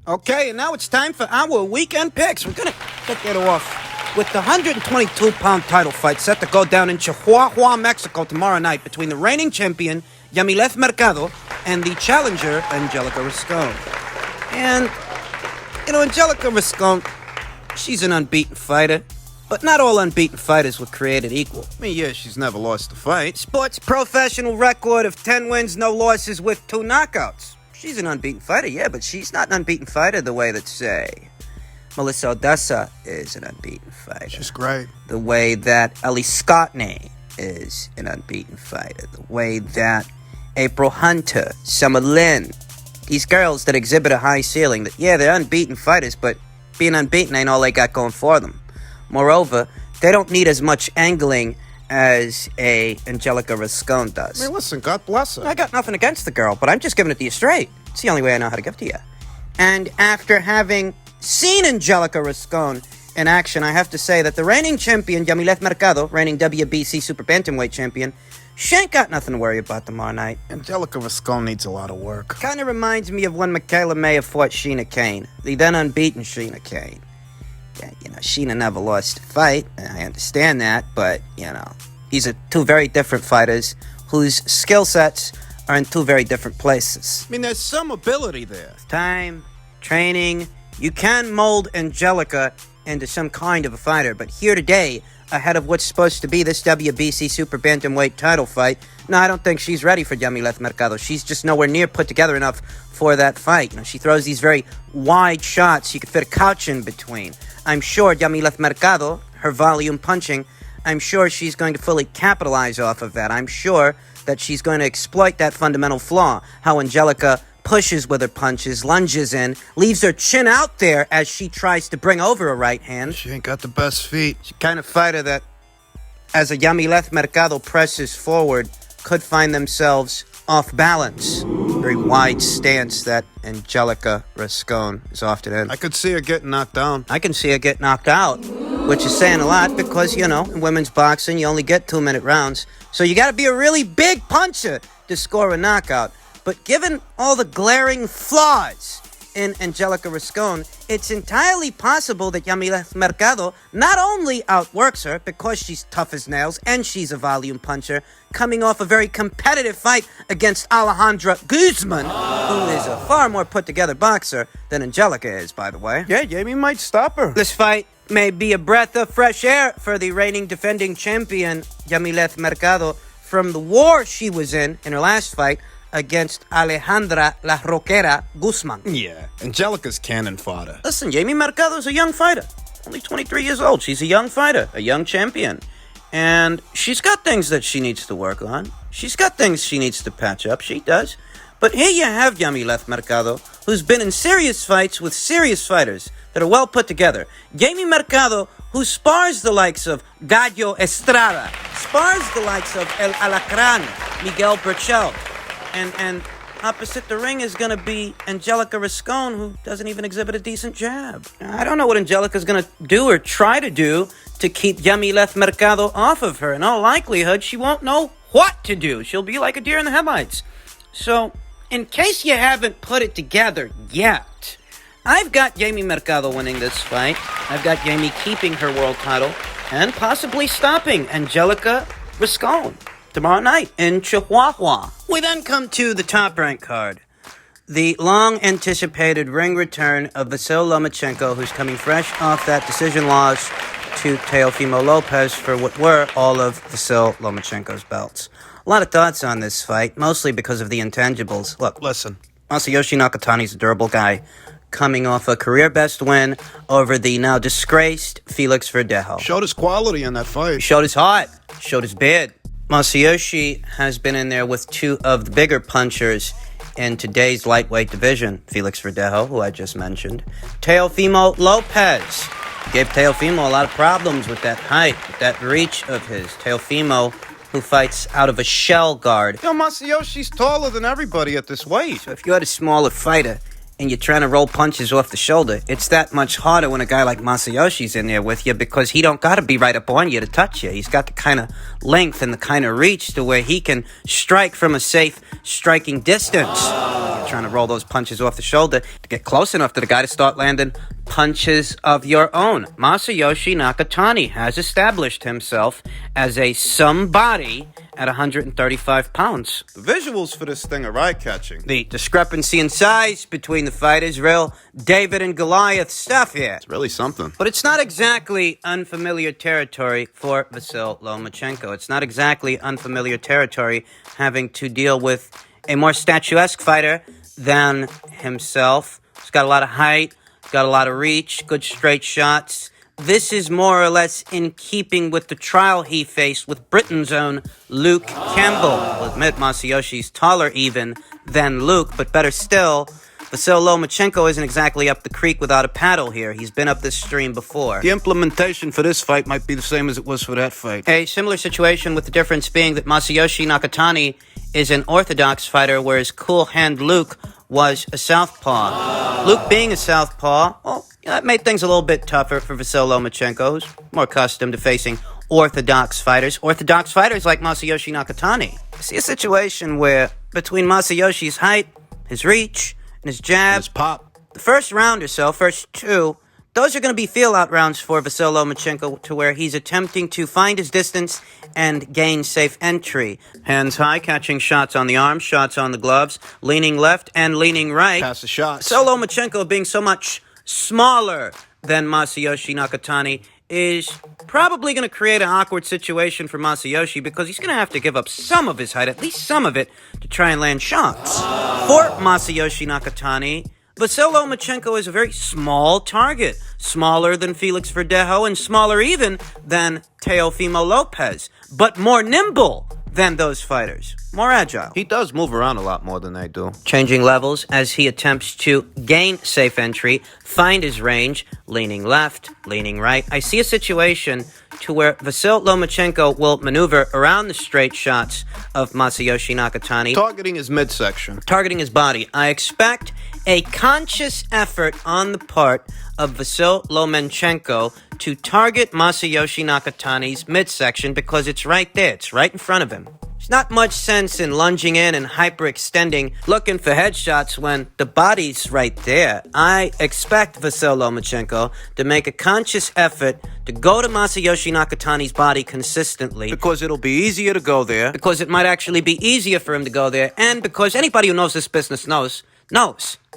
Okay, and now it's time for our weekend picks. We're going to kick it off with the 122-pound title fight set to go down in Chihuahua, Mexico tomorrow night between the reigning champion, Yamileth Mercado, and the challenger, Angelica Rascon. And, Angelica Rascon, she's an unbeaten fighter, but not all unbeaten fighters were created equal. I mean, yeah, she's never lost a fight. Sports professional record of 10 wins, no losses with 2 knockouts. She's an unbeaten fighter, yeah, but she's not an unbeaten fighter the way that, say, Melissa Odessa is an unbeaten fighter. She's great. The way that Ellie Scottney is an unbeaten fighter. The way that April Hunter, Summer Lynn, these girls that exhibit a high ceiling, that, yeah, they're unbeaten fighters, but being unbeaten ain't all they got going for them. Moreover, they don't need as much angling as a Angelica Rascon does. I mean, listen, God bless her. I got nothing against the girl, but I'm just giving it to you straight. It's the only way I know how to give it to you. And after having seen Angelica Rascon in action, I have to say that the reigning champion, Yamileth Mercado, reigning WBC Super Bantamweight champion, she ain't got nothing to worry about tomorrow night. Angelica Rascon needs a lot of work. Kind of reminds me of when Michaela Mayer fought Sheena Kane, the then unbeaten Sheena Kane. Yeah, Sheena never lost a fight, and I understand that, but, these are two very different fighters whose skill sets are in two very different places. I mean, there's some ability there. Time, training, you can mold Angelica into some kind of a fighter, but here today, ahead of what's supposed to be this WBC Super Bantamweight title fight, no, I don't think she's ready for Yamileth Mercado. She's just nowhere near put together enough for that fight. She throws these very wide shots you could fit a couch in between. I'm sure Yamileth Mercado, her volume punching, I'm sure she's going to fully capitalize off of that. I'm sure that she's going to exploit that fundamental flaw, how Angelica pushes with her punches, lunges in, leaves her chin out there as she tries to bring over a right hand. She ain't got the best feet. She's the kind of fighter that, as a Yamileth Mercado presses forward, could find themselves off balance. Very wide stance that Angelica Rascon is often in. I could see her getting knocked down. I can see her get knocked out, which is saying a lot because, in women's boxing, you only get 2-minute rounds. So you got to be a really big puncher to score a knockout. But given all the glaring flaws in Angelica Rascon, it's entirely possible that Yamileth Mercado not only outworks her because she's tough as nails and she's a volume puncher, coming off a very competitive fight against Alejandra Guzman, who is a far more put-together boxer than Angelica is, by the way. Yeah, Jamie might stop her. This fight may be a breath of fresh air for the reigning defending champion, Yamileth Mercado, from the war she was in her last fight, against Alejandra La Roquera Guzman. Yeah, Angelica's cannon fodder. Listen, Jamie Mercado's a young fighter. Only 23 years old. She's a young fighter, a young champion. And she's got things that she needs to work on. She's got things she needs to patch up. She does. But here you have Yamileth Mercado, who's been in serious fights with serious fighters that are well put together. Jamie Mercado, who spars the likes of Gallo Estrada, spars the likes of El Alacran, Miguel Burchell. And opposite the ring is going to be Angelica Rascon, who doesn't even exhibit a decent jab. I don't know what Angelica's going to do or try to do to keep Yamileth Mercado off of her. In all likelihood, she won't know what to do. She'll be like a deer in the headlights. So, in case you haven't put it together yet, I've got Jamie Mercado winning this fight. I've got Jamie keeping her world title and possibly stopping Angelica Rascon tomorrow night in Chihuahua. We then come to the top rank card. The long-anticipated ring return of Vasyl Lomachenko, who's coming fresh off that decision loss to Teofimo Lopez for what were all of Vasyl Lomachenko's belts. A lot of thoughts on this fight, mostly because of the intangibles. Look, listen. Masayoshi Nakatani's a durable guy, coming off a career-best win over the now disgraced Felix Verdejo. Showed his quality in that fight. Showed his heart. Showed his bid. Masayoshi has been in there with two of the bigger punchers in today's lightweight division, Felix Verdejo, who I just mentioned, Teofimo Lopez. Gave Teofimo a lot of problems with that height, with that reach of his. Teofimo, who fights out of a shell guard. Masayoshi's taller than everybody at this weight. So if you had a smaller fighter and you're trying to roll punches off the shoulder, it's that much harder when a guy like Masayoshi's in there with you, because he don't got to be right up on you to touch you. He's got the kind of length and the kind of reach to where he can strike from a safe striking distance. You're trying to roll those punches off the shoulder to get close enough to the guy to start landing punches of your own. Masayoshi Nakatani has established himself as a somebody at 135 pounds. The visuals for this thing are eye-catching. The discrepancy in size between the fighters, real David and Goliath stuff here. It's really something. But it's not exactly unfamiliar territory for Vasyl Lomachenko. It's not exactly unfamiliar territory having to deal with a more statuesque fighter than himself. He's got a lot of height, got a lot of reach, good straight shots. This is more or less in keeping with the trial he faced with Britain's own Luke Campbell. I'll admit Masayoshi's taller even than Luke, but better still, Vasyl Lomachenko isn't exactly up the creek without a paddle here. He's been up this stream before. The implementation for this fight might be the same as it was for that fight. A similar situation, with the difference being that Masayoshi Nakatani is an orthodox fighter, whereas Cool Hand Luke was a southpaw. Luke being a southpaw, well, that made things a little bit tougher for Vasyl Lomachenko, who's more accustomed to facing orthodox fighters like Masayoshi Nakatani. I see a situation where, between Masayoshi's height, his reach, and his jab, His pop. the first round or so, first two, those are going to be feel-out rounds for Vasyl Lomachenko, to where he's attempting to find his distance and gain safe entry. Hands high, catching shots on the arms, shots on the gloves, leaning left and leaning right. Pass the shots. Vasyl Lomachenko, being so much smaller than Masayoshi Nakatani, is probably going to create an awkward situation for Masayoshi, because he's going to have to give up some of his height, at least some of it, to try and land shots. For Masayoshi Nakatani, Vasyl Lomachenko is a very small target, smaller than Felix Verdejo and smaller even than Teofimo Lopez, but more nimble than those fighters, more agile. He does move around a lot more than they do. Changing levels as he attempts to gain safe entry, find his range, leaning left, leaning right. I see a situation to where Vasyl Lomachenko will maneuver around the straight shots of Masayoshi Nakatani, Targeting his midsection. targeting his body. I expect a conscious effort on the part of Vasyl Lomachenko to target Masayoshi Nakatani's midsection, because it's right there. It's right in front of him. There's not much sense in lunging in and hyperextending, looking for headshots when the body's right there. I expect Vasyl Lomachenko to make a conscious effort to go to Masayoshi Nakatani's body consistently, Because it'll be easier to go there. because it might actually be easier for him to go there, and because anybody who knows this business knows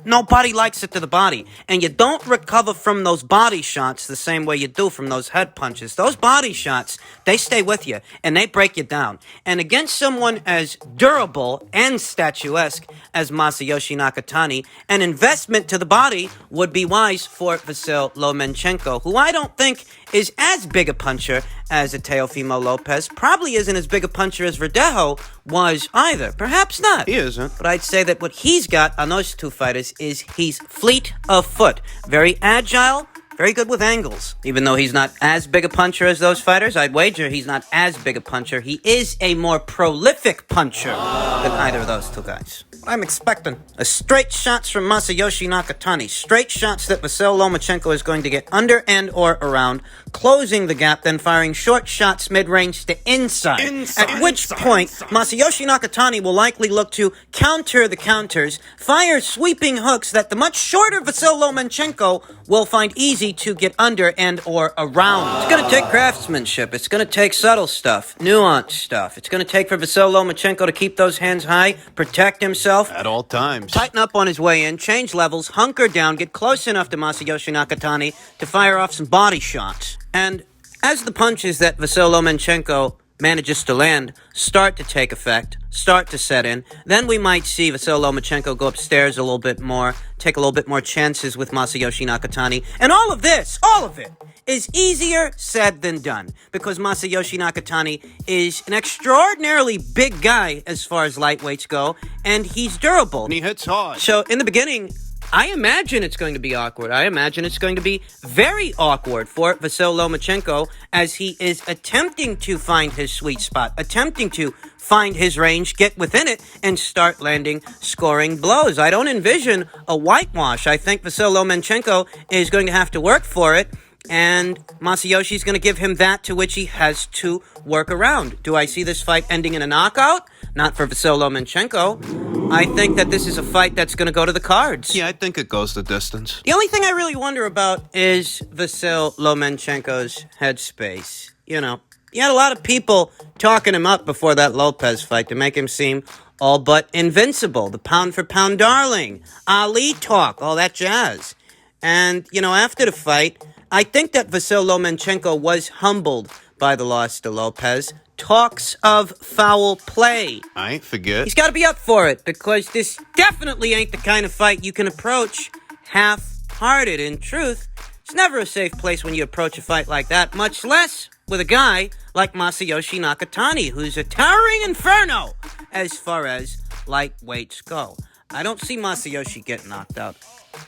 nobody likes it to the body, and you don't recover from those body shots the same way you do from those head punches. Those body shots, they stay with you, and they break you down. And against someone as durable and statuesque as Masayoshi Nakatani, an investment to the body would be wise for Vasyl Lomachenko, who I don't think is as big a puncher as a Teofimo Lopez, probably isn't as big a puncher as Verdejo was either. Perhaps not. He isn't. But I'd say that what he's got on those two fighters is he's fleet of foot. Very agile, very good with angles. Even though he's not as big a puncher as those fighters, I'd wager he's not as big a puncher. He is a more prolific puncher than either of those two guys. I'm expecting a straight shots from Masayoshi Nakatani. Straight shots that Vasyl Lomachenko is going to get under and or around, closing the gap, then firing short shots mid-range to inside. At which point, Masayoshi Nakatani will likely look to counter the counters, fire sweeping hooks that the much shorter Vasyl Lomachenko will find easy to get under and or around. It's going to take craftsmanship. It's going to take subtle stuff, nuanced stuff. It's going to take for Vasyl Lomachenko to keep those hands high, protect himself At all times. tighten up on his way in, change levels, hunker down, get close enough to Masayoshi Nakatani to fire off some body shots. And as the punches that Vasyl Lomachenko manages to land start to take effect, start to set in, then we might see Vasyl Lomachenko go upstairs a little bit more, take a little bit more chances with Masayoshi Nakatani. And all of it, is easier said than done, because Masayoshi Nakatani is an extraordinarily big guy as far as lightweights go, and he's durable. And he hits hard. So in the beginning, I imagine it's going to be awkward. I imagine it's going to be very awkward for Vasyl Lomachenko as he is attempting to find his sweet spot, attempting to find his range, get within it, and start landing scoring blows. I don't envision a whitewash. I think Vasyl Lomachenko is going to have to work for it, and Masayoshi's going to give him that to which he has to work around. Do I see this fight ending in a knockout? Not for Vasyl Lomachenko. I think that this is a fight that's going to go to the cards. Yeah, I think it goes the distance. The only thing I really wonder about is Vasyl Lomachenko's headspace. You know, he had a lot of people talking him up before that Lopez fight to make him seem all but invincible. The pound-for-pound darling, Ali talk, all that jazz. And, you know, after the fight, I think that Vasyl Lomachenko was humbled by the loss to Lopez. Talks of foul play. I ain't forget. He's got to be up for it, because this definitely ain't the kind of fight you can approach half-hearted. In truth, it's never a safe place when you approach a fight like that, much less with a guy like Masayoshi Nakatani, who's a towering inferno as far as lightweights go. I don't see Masayoshi get knocked out.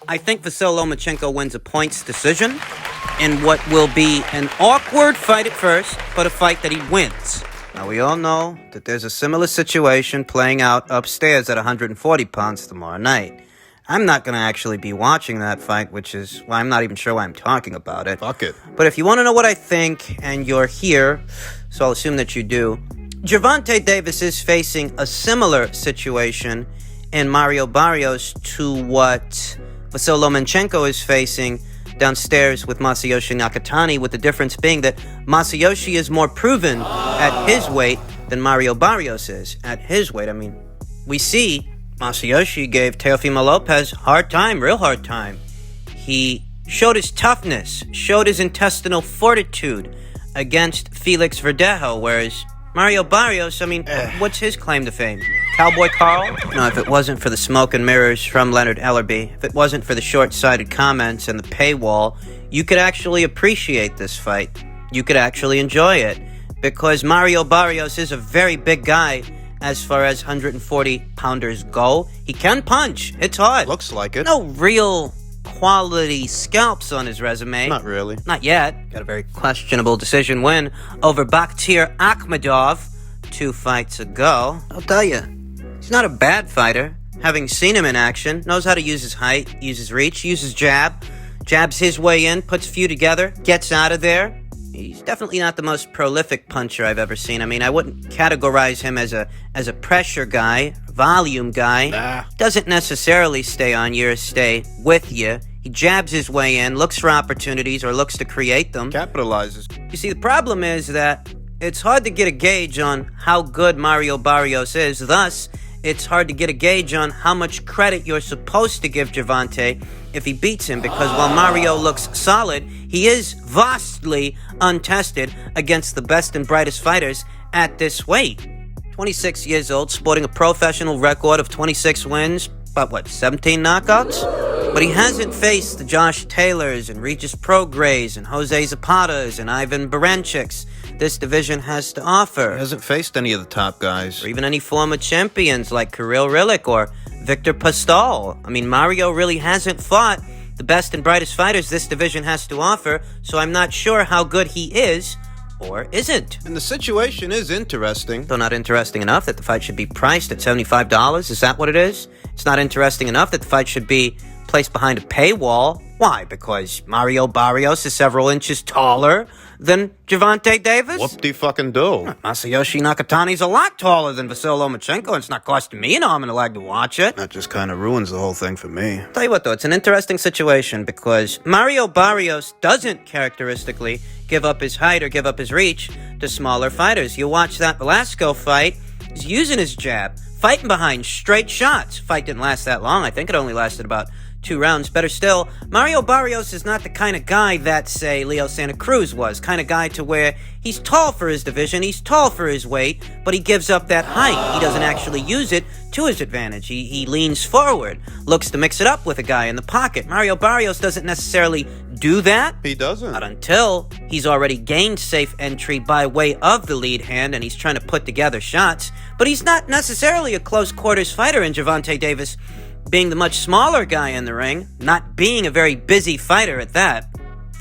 I think Vasyl Lomachenko wins a points decision in what will be an awkward fight at first, but a fight that he wins. Now, we all know that there's a similar situation playing out upstairs at 140 pounds tomorrow night. I'm not going to actually be watching that fight, which is why I'm not even sure why I'm talking about it. Fuck it. But if you want to know what I think, and you're here, so I'll assume that you do, Gervonta Davis is facing a similar situation in Mario Barrios to what Vasyl Lomachenko is facing downstairs with Masayoshi Nakatani, with the difference being that Masayoshi is more proven at his weight than Mario Barrios is at his weight. I mean, we see Masayoshi gave Teofimo Lopez real hard time. He showed his toughness, showed his intestinal fortitude against Felix Verdejo, whereas Mario Barrios, I mean, what's his claim to fame? Cowboy Carl? No, if it wasn't for the smoke and mirrors from Leonard Ellerby, if it wasn't for the short-sighted comments and the paywall, you could actually appreciate this fight. You could actually enjoy it. Because Mario Barrios is a very big guy as far as 140-pounders go. He can punch. It's hard. Looks like it. No real quality scalps on his resume. Not really. Not yet. Got a very questionable decision win over Bakhtir Akhmedov 2 fights ago. I'll tell you, he's not a bad fighter. Having seen him in action, knows how to use his height, use his reach, use his jab, jabs his way in, puts a few together, gets out of there. He's definitely not the most prolific puncher I've ever seen. I mean, I wouldn't categorize him as a pressure guy, volume guy. Nah. Doesn't necessarily stay on you or stay with you. He jabs his way in, looks for opportunities or looks to create them. Capitalizes. You see, the problem is that it's hard to get a gauge on how good Mario Barrios is. Thus, it's hard to get a gauge on how much credit you're supposed to give Gervonta if he beats him, because while Mario looks solid, he is vastly untested against the best and brightest fighters at this weight. 26 years old, sporting a professional record of 26 wins, but 17 knockouts? But he hasn't faced the Josh Taylors and Regis Prograis and Jose Zapatas and Ivan Baranchiks this division has to offer. He hasn't faced any of the top guys. Or even any former champions like Kirill Rillik or Victor Postol. I mean, Mario really hasn't fought the best and brightest fighters this division has to offer, so I'm not sure how good he is or isn't. And the situation is interesting. Though not interesting enough that the fight should be priced at $75. Is that what it is? It's not interesting enough that the fight should be placed behind a paywall. Why? Because Mario Barrios is several inches taller than Gervonta Davis? Whoop-de-fucking-do. Masayoshi Nakatani's a lot taller than Vasyl Lomachenko, and it's not costing me an arm and a leg to watch it. That just kind of ruins the whole thing for me. Tell you what, though, it's an interesting situation because Mario Barrios doesn't characteristically give up his height or give up his reach to smaller fighters. You watch that Velasco fight, he's using his jab, fighting behind straight shots. Fight didn't last that long. I think it only lasted about 2 rounds. Better still, Mario Barrios is not the kind of guy that, say, Leo Santa Cruz was. Kind of guy to where he's tall for his division, he's tall for his weight, but he gives up that height. He doesn't actually use it to his advantage. He leans forward, looks to mix it up with a guy in the pocket. Mario Barrios doesn't necessarily do that. He doesn't. Not until he's already gained safe entry by way of the lead hand and he's trying to put together shots. But he's not necessarily a close quarters fighter, in Gervonta Davis, being the much smaller guy in the ring, not being a very busy fighter at that.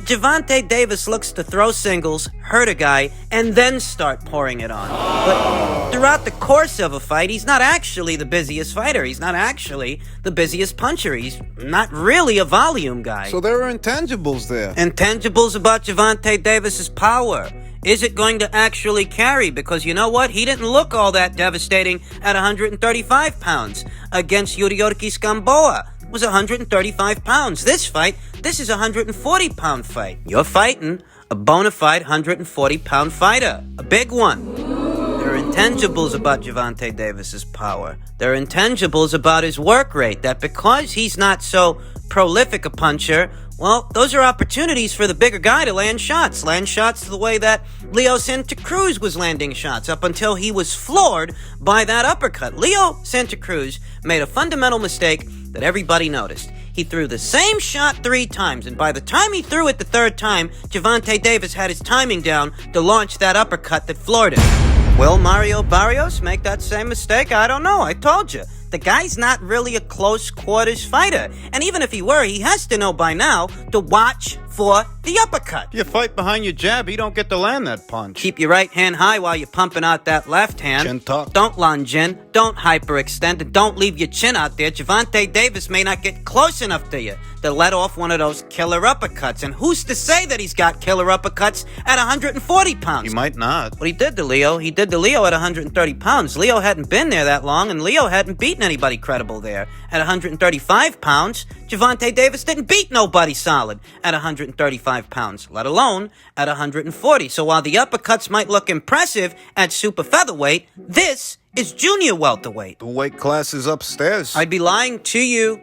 Gervonta Davis looks to throw singles, hurt a guy, and then start pouring it on. But throughout the course of a fight, he's not actually the busiest fighter. He's not actually the busiest puncher. He's not really a volume guy. So there are intangibles there. Intangibles about Gervonta Davis's power. Is it going to actually carry? Because you know what? He didn't look all that devastating at 135 pounds against Yuriorkis Gamboa. Was 135 pounds. This fight, this is a 140-pound fight. You're fighting a bona fide 140-pound fighter. A big one. There are intangibles about Gervonta Davis's power. There are intangibles about his work rate, that because he's not so prolific a puncher, well, those are opportunities for the bigger guy to land shots. Land shots the way that Leo Santa Cruz was landing shots up until he was floored by that uppercut. Leo Santa Cruz made a fundamental mistake that everybody noticed. He threw the same shot 3 times, and by the time he threw it the 3rd time, Gervonta Davis had his timing down to launch that uppercut that floored him. Will Mario Barrios make that same mistake? I don't know. I told you. The guy's not really a close quarters fighter. And even if he were, he has to know by now to watch for the uppercut. If you fight behind your jab, you don't get to land that punch. Keep your right hand high while you're pumping out that left hand. Chin tuck. Don't lunge in. Don't hyperextend. And don't leave your chin out there. Gervonta Davis may not get close enough to you to let off one of those killer uppercuts. And who's to say that he's got killer uppercuts at 140 pounds? He might not. What he did to Leo at 130 pounds. Leo hadn't been there that long, and Leo hadn't beaten anybody credible there. At 135 pounds, Gervonta Davis didn't beat nobody solid at 135 pounds, let alone at 140. So while the uppercuts might look impressive at super featherweight, this is junior welterweight. The weight class is upstairs. I'd be lying to you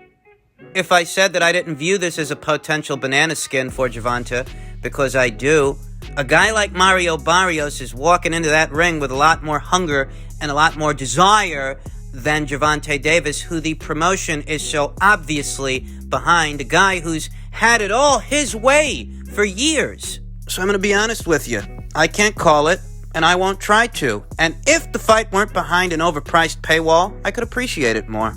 if I said that I didn't view this as a potential banana skin for Gervonta, because I do. A guy like Mario Barrios is walking into that ring with a lot more hunger and a lot more desire than Gervonta Davis, who the promotion is so obviously behind. A guy who's had it all his way for years. So I'm going to be honest with you. I can't call it, and I won't try to. And if the fight weren't behind an overpriced paywall, I could appreciate it more.